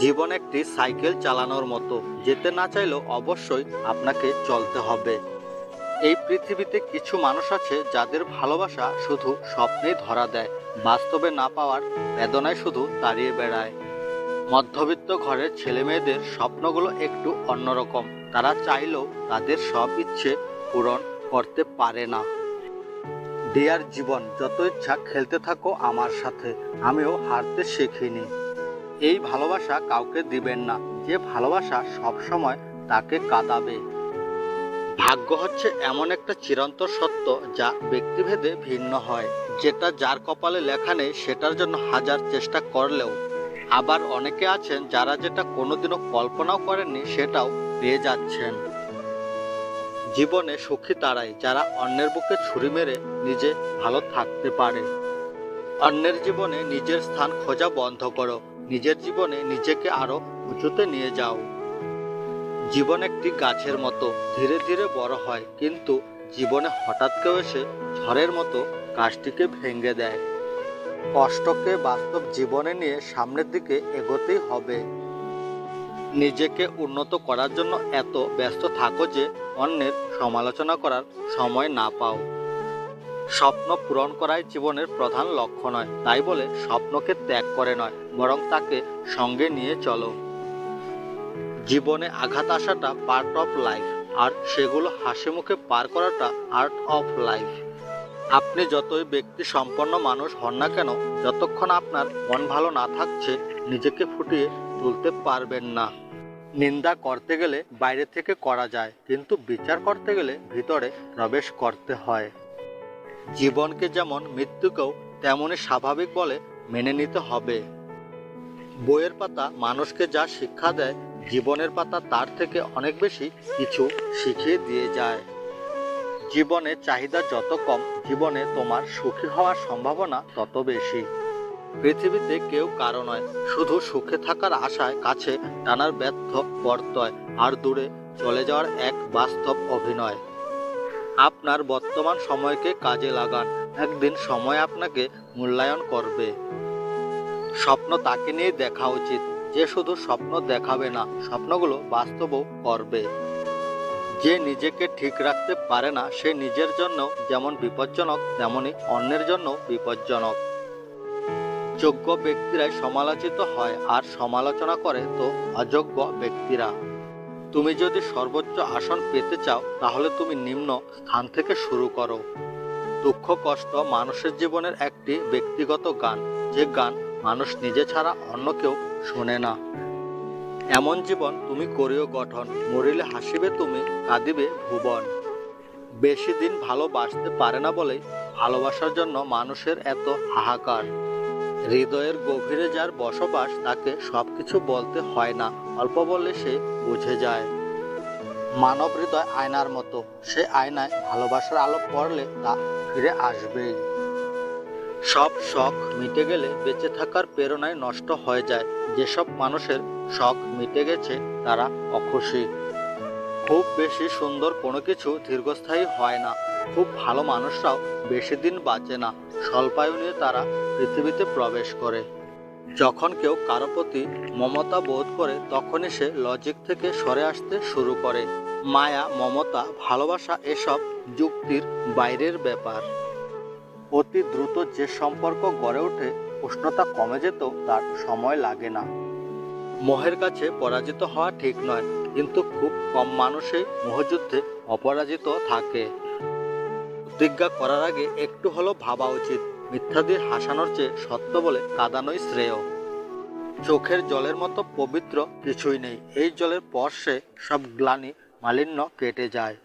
জীবন একটি সাইকেল চালানোর মতো, যেতে না চাইলেও অবশ্যই আপনাকে চলতে হবে। এই পৃথিবীতে কিছু মানুষ আছে যাদের ভালোবাসা শুধু স্বপ্নেই ধরা দেয়, বাস্তবে না পাওয়ার বেদনায় শুধু দাঁড়িয়ে বেড়ায়। মধ্যবিত্ত ঘরের ছেলে মেয়েদের স্বপ্নগুলো একটু অন্যরকম, তারা চাইলেও তাদের সব ইচ্ছে পূরণ করতে পারে না। ডিয়ার জীবন, যত ইচ্ছা খেলতে থাকো আমার সাথে, আমিও হারতে শিখিনি। এই ভালোবাসা কাউকে দিবেন না, যে ভালোবাসা সবসময় তাকে কাঁদাবে। ভাগ্য হচ্ছে এমন একটা চিরন্তর সত্য যা ব্যক্তিভেদে ভিন্ন হয়, যেটা যার কপালে লেখা নেই সেটার জন্য হাজার চেষ্টা করলেও। আবার অনেকে আছেন যারা যেটা কোনোদিনও কল্পনাও করেননি সেটাও পেয়ে যাচ্ছেন। জীবনে সুখী তারাই যারা অন্যের বুকে ছুরি মেরে নিজে ভালো থাকতে পারে। অন্যের জীবনে নিজের স্থান খোঁজা বন্ধ করো, নিজের জীবনে নিজেকে আরো উঁচুতে নিয়ে যাও। জীবন একটি গাছের মতো, ধীরে ধীরে বড় হয়, কিন্তু জীবনে হঠাৎ কেউ এসে ঝড়ের মতো গাছটিকে ভেঙে দেয়। কষ্টকে বাস্তব জীবনে নিয়ে সামনের দিকে এগোতেই হবে। নিজেকে উন্নত করার জন্য এত ব্যস্ত থাকো যে অন্যের সমালোচনা করার সময় না পাও। স্বপ্ন পূরণ করাই জীবনের প্রধান লক্ষ্য নয়, তাই বলে স্বপ্নকে ত্যাগ করে নয়, বরং তাকে সঙ্গে নিয়ে চলো। জীবনে আঘাত আসাটা পার্ট অফ লাইফ, আর সেগুলো হাসি মুখে পার করাটা আর্ট অফ লাইফ। আপনি যতই ব্যক্তি সম্পন্ন মানুষ হন না কেন, যতক্ষণ আপনার মন ভালো না থাকছে, নিজেকে ফুটিয়ে তুলতে পারবেন না। নিন্দা করতে গেলে বাইরে থেকে করা যায়, কিন্তু বিচার করতে গেলে ভিতরে প্রবেশ করতে হয়। জীবনকে যেমন মৃত্যুকেও তেমনই স্বাভাবিক বলে মেনে নিতে হবে। বইয়ের পাতা মানুষকে যা শিক্ষা দেয়, জীবনের পাতা তার থেকে অনেক বেশি কিছু শিখিয়ে দিয়ে যায়। জীবনে চাহিদা যত কম, জীবনে তোমার সুখী হওয়ার সম্ভাবনা তত বেশি। পৃথিবীতে কেউ কারো নয়, শুধু সুখে থাকার আশায় কাছে টানার ব্যর্থ বর্তয়, আর দূরে চলে যাওয়ার এক বাস্তব অভিনয়। আপনার বর্তমান সময়কে কাজে লাগান, একদিন সময় আপনাকে মূল্যায়ন করবে। স্বপ্ন তাকে নিয়ে দেখা উচিত যে শুধু স্বপ্ন দেখাবে না, স্বপ্নগুলো বাস্তবও করবে। যে নিজেকে ঠিক রাখতে পারে না, সে নিজের জন্য যেমন বিপজ্জনক, তেমনি অন্যের জন্য বিপজ্জনক। যোগ্য ব্যক্তিরাই সমালোচিত হয়, আর সমালোচনা করে তো অযোগ্য ব্যক্তিরা। তুমি যদি সর্বোচ্চ আসন পেতে চাও, তাহলে তুমি নিম্ন স্থান থেকে শুরু করো। দুঃখ কষ্ট মানুষের জীবনের একটি ব্যক্তিগত গান, যে গান মানুষ নিজে ছাড়া অন্য কেউ শোনে না। এমন জীবন তুমি করিও গঠন, মরিলে হাসিবে তুমি, কাঁদিবে ভুবন। বেশি দিন ভালোবাসতে পারে না বলেই ভালোবাসার জন্য মানুষের এত হাহাকার। হৃদয়ের গভীরে যার বসবাস, তাকে সবকিছু বলতে হয় না, অল্প বললে সে বুঝে যায়। মানব হৃদয় আয়নার মতো, সে আয়নায় ভালোবাসার আলো পড়লে তা ফিরে আসবেই। সব শখ মিটে গেলে বেঁচে থাকার প্রেরণায় নষ্ট হয়ে যায়। যেসব মানুষের শখ মিটে গেছে তারা অখুশি। খুব বেশি সুন্দর কোনো কিছু দীর্ঘস্থায়ী হয় না, খুব ভালো মানুষরাও বেশি দিন বাঁচে না, স্বল্পায়ু নিয়ে তারা পৃথিবীতে প্রবেশ করে। যখন কেউ কারো প্রতি মমতা বোধ করে, তখনই সে লজিক থেকে সরে আসতে শুরু করে। মায়া, মমতা, ভালোবাসা এসব যুক্তির বাইরের ব্যাপার। অতি দ্রুত যে সম্পর্ক গড়ে ওঠে, উষ্ণতা কমে যেতেও তার সময় লাগে না। মোহের কাছে পরাজিত হওয়া ঠিক নয়, কিন্তু খুব কম মানুষই মোহযুদ্ধে অপরাজিত থাকে। প্রতিজ্ঞা করার আগে একটু হলেও ভাবা উচিত, মিথ্যা দিয়ে হাসানোর চেয়ে সত্য বলে কাঁদানোই শ্রেয়। চোখের জলের মতো পবিত্র কিছুই নেই, এই জলের স্পর্শে সব গ্লানি মালিন্য কেটে যায়।